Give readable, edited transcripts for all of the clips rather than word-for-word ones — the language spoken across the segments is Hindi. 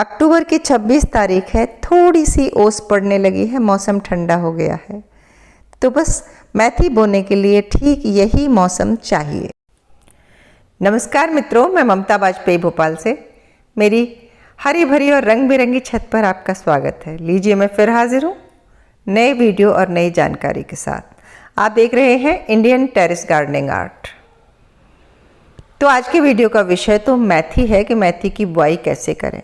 अक्टूबर की 26 तारीख है, थोड़ी सी ओस पड़ने लगी है, मौसम ठंडा हो गया है। तो बस मेथी बोने के लिए ठीक यही मौसम चाहिए। नमस्कार मित्रों, मैं ममता वाजपेयी भोपाल से मेरी हरी भरी और रंग बिरंगी छत पर आपका स्वागत है। लीजिए, मैं फिर हाजिर हूँ नए वीडियो और नई जानकारी के साथ। आप देख रहे हैं इंडियन टेरेस गार्डनिंग आर्ट। तो आज के वीडियो का विषय तो मेथी है कि मेथी की बुआई कैसे करें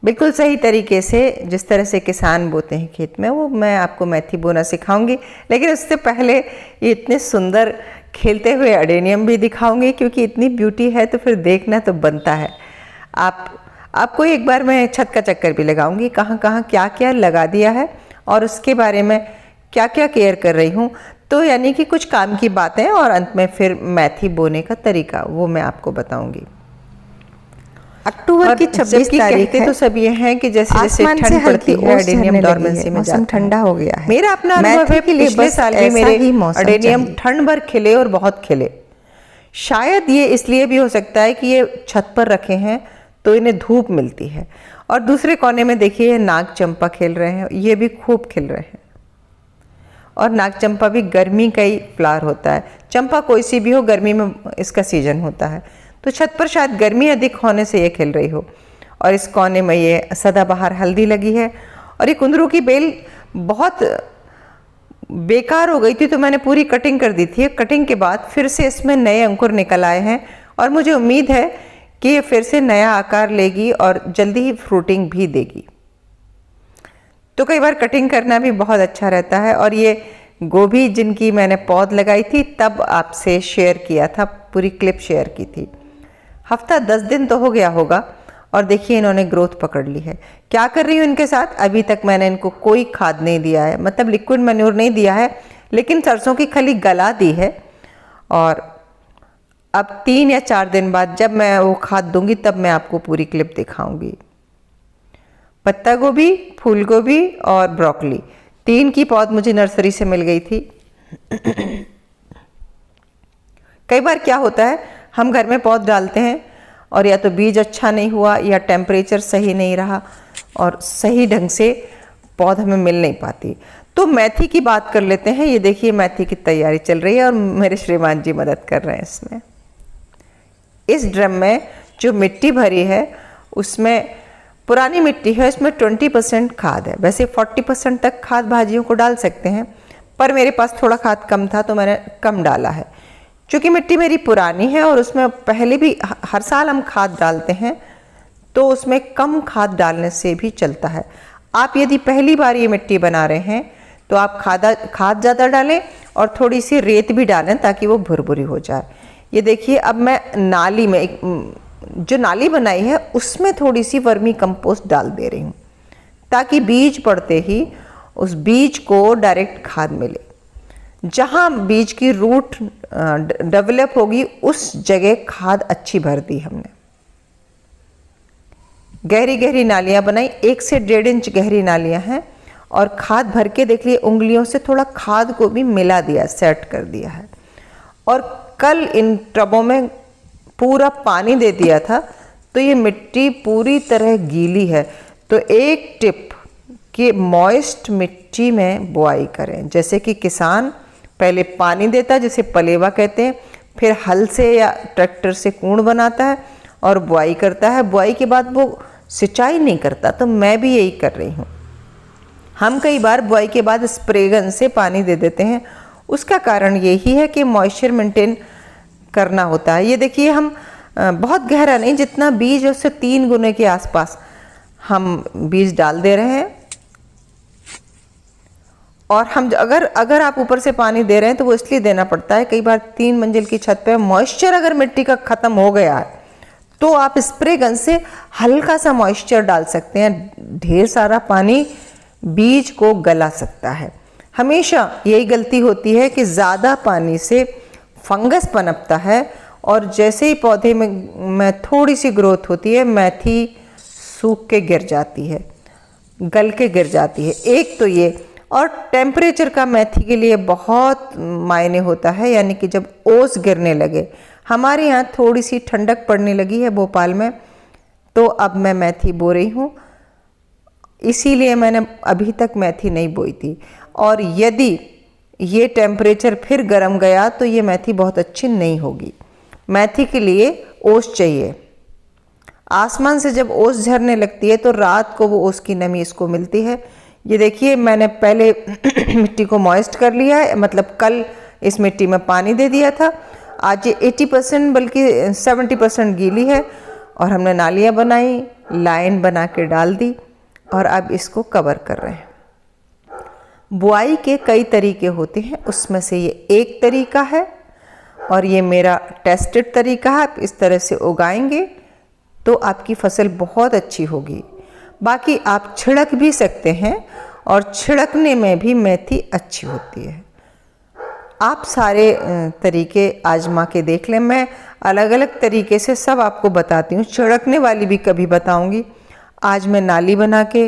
बिल्कुल सही तरीके से, जिस तरह से किसान बोते हैं खेत में, वो मैं आपको मेथी बोना सिखाऊंगी। लेकिन उससे पहले ये इतने सुंदर खिलते हुए अडेनियम भी दिखाऊंगी, क्योंकि इतनी ब्यूटी है तो फिर देखना तो बनता है। आपको एक बार मैं छत का चक्कर भी लगाऊंगी, कहाँ कहाँ क्या क्या लगा दिया है और उसके बारे में क्या क्या केयर कर रही हूँ। तो यानी कि कुछ काम की बातें और अंत में फिर मेथी बोने का तरीका वो मैं आपको बताऊंगी। अक्टूबर की 26 तारीख है, तो सब ये है कि जैसे जैसे ठंड पड़ती है अडेनियम डोरमेंसी में मौसम ठंडा हो गया है। मेरा अपना अनुभव है, पिछले साल भी मेरे अडेनियम ठंड भर खिले और बहुत खिले। शायद ये इसलिए भी हो सकता है कि ये छत पर रखे हैं तो इन्हें धूप मिलती है। और दूसरे कोने में देखिए नाग चंपा खिल रहे हैं, ये भी खूब खिल रहे हैं। और नाग चंपा भी गर्मी का ही फ्लावर होता है। चंपा कोई सी भी हो, गर्मी में इसका सीजन होता है। तो छत पर शायद गर्मी अधिक होने से ये खिल रही हो। और इस कोने में ये सदाबहार हल्दी लगी है। और ये कुंदरू की बेल बहुत बेकार हो गई थी, तो मैंने पूरी कटिंग कर दी थी। कटिंग के बाद फिर से इसमें नए अंकुर निकल आए हैं और मुझे उम्मीद है कि ये फिर से नया आकार लेगी और जल्दी ही फ्रूटिंग भी देगी। तो कई बार कटिंग करना भी बहुत अच्छा रहता है। और ये गोभी जिनकी मैंने पौध लगाई थी तब आपसे शेयर किया था, पूरी क्लिप शेयर की थी। हफ्ता 10 दिन तो हो गया होगा और देखिए इन्होंने ग्रोथ पकड़ ली है। क्या कर रही हूँ इनके साथ, अभी तक मैंने इनको कोई खाद नहीं दिया है, मतलब लिक्विड मैन्योर नहीं दिया है, लेकिन सरसों की खली गला दी है। और अब 3 या 4 दिन बाद जब मैं वो खाद दूंगी तब मैं आपको पूरी क्लिप दिखाऊंगी। पत्ता गोभी, फूल गोभी और ब्रोकली, 3 की पौध मुझे नर्सरी से मिल गई थी। कई बार क्या होता है, हम घर में पौध डालते हैं और या तो बीज अच्छा नहीं हुआ या टेम्परेचर सही नहीं रहा और सही ढंग से पौध हमें मिल नहीं पाती। तो मेथी की बात कर लेते हैं। ये देखिए मेथी की तैयारी चल रही है और मेरे श्रीमान जी मदद कर रहे हैं इसमें। इस ड्रम में जो मिट्टी भरी है उसमें पुरानी मिट्टी है, इसमें 20% खाद है। वैसे 40% तक खाद भाजियों को डाल सकते हैं, पर मेरे पास थोड़ा खाद कम था तो मैंने कम डाला है। क्योंकि मिट्टी मेरी पुरानी है और उसमें पहले भी हर साल हम खाद डालते हैं, तो उसमें कम खाद डालने से भी चलता है। आप यदि पहली बार ये मिट्टी बना रहे हैं तो आप खाद ज़्यादा डालें और थोड़ी सी रेत भी डालें ताकि वो भुरभुरी हो जाए। ये देखिए, अब मैं नाली में जो नाली बनाई है उसमें थोड़ी सी वर्मी कंपोस्ट डाल दे रही हूँ, ताकि बीज पड़ते ही उस बीज को डायरेक्ट खाद मिले। जहाँ बीज की रूट डेवलप होगी उस जगह खाद अच्छी भर दी हमने। गहरी गहरी नालियाँ बनाई, 1 से 1.5 इंच गहरी नालियाँ हैं। और खाद भर के देख लिए, उंगलियों से थोड़ा खाद को भी मिला दिया, सेट कर दिया है। और कल इन टबों में पूरा पानी दे दिया था, तो ये मिट्टी पूरी तरह गीली है। तो एक टिप कि मॉइस्ट मिट्टी में बुआई करें। जैसे कि किसान पहले पानी देता, जिसे पलेवा कहते हैं, फिर हल से या ट्रैक्टर से कूंड बनाता है और बुआई करता है। बुआई के बाद वो सिंचाई नहीं करता, तो मैं भी यही कर रही हूँ। हम कई बार बुआई के बाद स्प्रे गन से पानी दे देते हैं। उसका कारण यही है कि मॉइस्चर मेंटेन करना होता है। ये देखिए, हम बहुत गहरा नहीं, जितना बीज है उससे 3 गुने के आसपास हम बीज डाल दे रहे हैं। और हम अगर आप ऊपर से पानी दे रहे हैं तो वो इसलिए देना पड़ता है, कई बार 3 मंजिल की छत पे मॉइस्चर अगर मिट्टी का ख़त्म हो गया है तो आप स्प्रे गन से हल्का सा मॉइस्चर डाल सकते हैं। ढेर सारा पानी बीज को गला सकता है। हमेशा यही गलती होती है कि ज़्यादा पानी से फंगस पनपता है और जैसे ही पौधे में थोड़ी सी ग्रोथ होती है, मेथी सूख के गिर जाती है, गल के गिर जाती है। एक तो ये, और टेम्परेचर का मेथी के लिए बहुत मायने होता है। यानी कि जब ओस गिरने लगे, हमारे यहाँ थोड़ी सी ठंडक पड़ने लगी है भोपाल में, तो अब मैं मेथी बो रही हूँ, इसीलिए मैंने अभी तक मेथी नहीं बोई थी। और यदि ये टेम्परेचर फिर गर्म गया तो ये मेथी बहुत अच्छी नहीं होगी। मेथी के लिए ओस चाहिए। आसमान से जब ओस झरने लगती है तो रात को वो ओस की नमी इसको मिलती है। ये देखिए मैंने पहले मिट्टी को मॉइस्ट कर लिया है, मतलब कल इस मिट्टी में पानी दे दिया था। आज ये 80% बल्कि 70% गीली है और हमने नालियाँ बनाई, लाइन बना के डाल दी और अब इसको कवर कर रहे हैं। बुआई के कई तरीके होते हैं, उसमें से ये एक तरीका है और ये मेरा टेस्टेड तरीका है। आप इस तरह से उगाएंगे तो आपकी फसल बहुत अच्छी होगी। बाकी आप छिड़क भी सकते हैं और छिड़कने में भी मेथी अच्छी होती है। आप सारे तरीके आजमा के देख लें। मैं अलग अलग तरीके से सब आपको बताती हूँ, छिड़कने वाली भी कभी बताऊँगी। आज मैं नाली बना के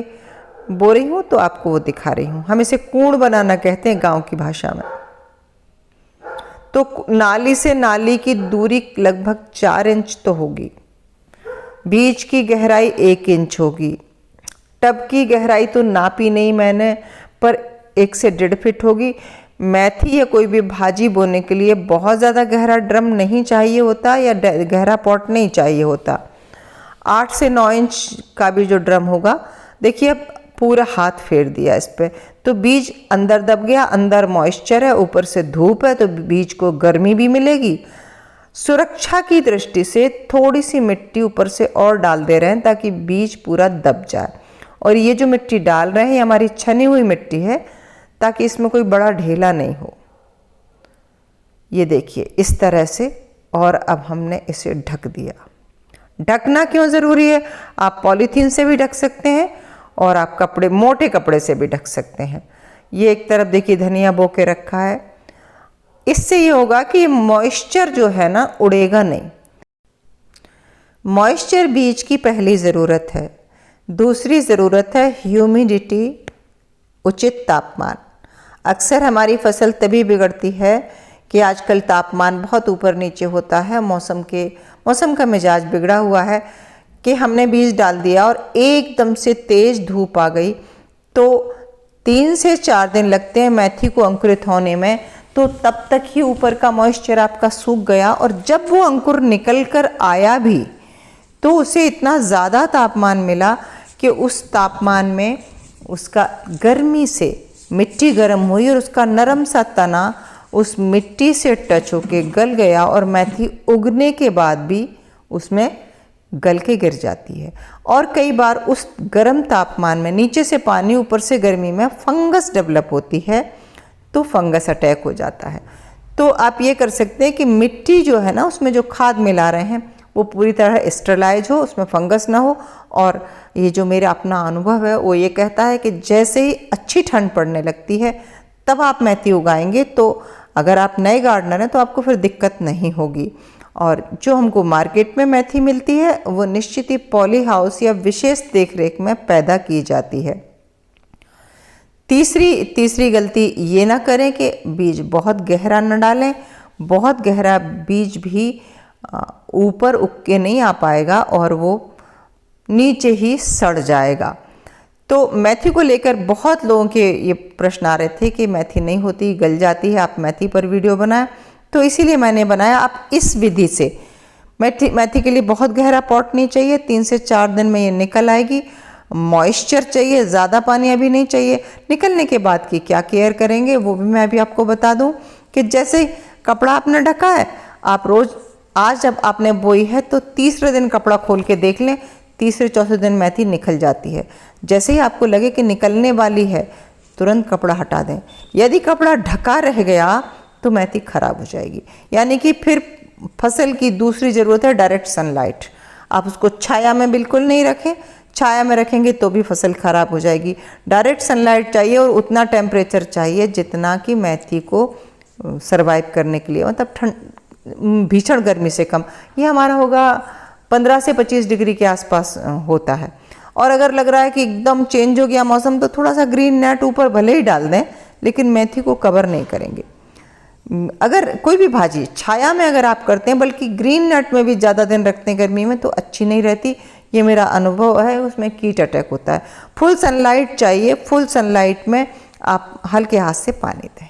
बो रही हूँ तो आपको वो दिखा रही हूँ। हम इसे कूड़ बनाना कहते हैं गांव की भाषा में। तो नाली से नाली की दूरी लगभग 4 इंच तो होगी। बीज की गहराई 1 इंच होगी। टब की गहराई तो नापी नहीं मैंने, पर 1 से 1.5 फीट होगी। मेथी या कोई भी भाजी बोने के लिए बहुत ज़्यादा गहरा ड्रम नहीं चाहिए होता या गहरा पॉट नहीं चाहिए होता। 8 से 9 इंच का भी जो ड्रम होगा, देखिए अब पूरा हाथ फेर दिया इस पे तो बीज अंदर दब गया। अंदर मॉइस्चर है, ऊपर से धूप है तो बीज को गर्मी भी मिलेगी। सुरक्षा की दृष्टि से थोड़ी सी मिट्टी ऊपर से और डाल दे रहे हैं ताकि बीज पूरा दब जाए। और ये जो मिट्टी डाल रहे हैं हमारी छनी हुई मिट्टी है ताकि इसमें कोई बड़ा ढेला नहीं हो। ये देखिए इस तरह से। और अब हमने इसे ढक दिया। ढकना क्यों ज़रूरी है? आप पॉलीथीन से भी ढक सकते हैं और आप कपड़े, मोटे कपड़े से भी ढक सकते हैं। ये एक तरफ देखिए धनिया बो के रखा है। इससे ये होगा कि मॉइस्चर जो है ना उड़ेगा नहीं। मॉइस्चर बीज की पहली ज़रूरत है। दूसरी ज़रूरत है ह्यूमिडिटी, उचित तापमान। अक्सर हमारी फसल तभी बिगड़ती है कि आजकल तापमान बहुत ऊपर नीचे होता है। मौसम का मिजाज बिगड़ा हुआ है कि हमने बीज डाल दिया और एकदम से तेज़ धूप आ गई तो 3 से 4 दिन लगते हैं मेथी को अंकुरित होने में। तो तब तक ही ऊपर का मॉइस्चर आपका सूख गया और जब वो अंकुर निकल कर आया भी तो उसे इतना ज़्यादा तापमान मिला कि उस तापमान में उसका गर्मी से मिट्टी गर्म हुई और उसका नरम सा तना उस मिट्टी से टच होके गल गया और मेथी उगने के बाद भी उसमें गल के गिर जाती है। और कई बार उस गर्म तापमान में नीचे से पानी ऊपर से गर्मी में फंगस डेवलप होती है तो फंगस अटैक हो जाता है। तो आप ये कर सकते हैं कि मिट्टी जो है ना उसमें जो खाद मिला रहे हैं वो पूरी तरह स्टरलाइज हो, उसमें फंगस ना हो। और ये जो मेरा अपना अनुभव है वो ये कहता है कि जैसे ही अच्छी ठंड पड़ने लगती है तब आप मेथी उगाएंगे तो अगर आप नए गार्डनर हैं तो आपको फिर दिक्कत नहीं होगी। और जो हमको मार्केट में मेथी मिलती है वो निश्चित ही पॉली हाउस या विशेष देखरेख में पैदा की जाती है। तीसरी गलती ये ना करें कि बीज बहुत गहरा न डालें। बहुत गहरा बीज भी ऊपर उग के नहीं आ पाएगा और वो नीचे ही सड़ जाएगा। तो मेथी को लेकर बहुत लोगों के ये प्रश्न आ रहे थे कि मेथी नहीं होती, गल जाती है, आप मेथी पर वीडियो बनाएं। तो इसीलिए मैंने बनाया। आप इस विधि से मेथी के लिए बहुत गहरा पॉट नहीं चाहिए, 3 से 4 दिन में ये निकल आएगी। मॉइस्चर चाहिए, ज़्यादा पानी अभी नहीं चाहिए। निकलने के बाद की क्या केयर करेंगे वो भी मैं अभी आपको बता दूं कि जैसे कपड़ा आपने ढका है, आप रोज़ आज जब आपने बोई है तो तीसरे दिन कपड़ा खोल के देख लें, तीसरे चौथे दिन मेथी निकल जाती है। जैसे ही आपको लगे कि निकलने वाली है तुरंत कपड़ा हटा दें। यदि कपड़ा ढका रह गया तो मेथी खराब हो जाएगी। यानी कि फिर फसल की दूसरी ज़रूरत है डायरेक्ट सनलाइट। आप उसको छाया में बिल्कुल नहीं रखें, छाया में रखेंगे तो भी फसल खराब हो जाएगी। डायरेक्ट सनलाइट चाहिए और उतना टेम्परेचर चाहिए जितना कि मेथी को सरवाइव करने के लिए, मतलब भीषण गर्मी से कम। ये हमारा होगा 15 से 25 डिग्री के आसपास होता है। और अगर लग रहा है कि एकदम चेंज हो गया मौसम तो थोड़ा सा ग्रीन नेट ऊपर भले ही डाल दें लेकिन मेथी को कवर नहीं करेंगे। अगर कोई भी भाजी छाया में अगर आप करते हैं, बल्कि ग्रीन नेट में भी ज़्यादा दिन रखते हैं गर्मी में तो अच्छी नहीं रहती, ये मेरा अनुभव है, उसमें कीट अटैक होता है। फुल सनलाइट चाहिए, फुल सनलाइट में आप हल्के हाथ से पानी दें।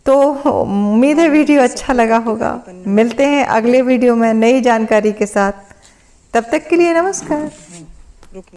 तो उम्मीद है वीडियो अच्छा लगा होगा। मिलते हैं अगले वीडियो में नई जानकारी के साथ, तब तक के लिए नमस्कार।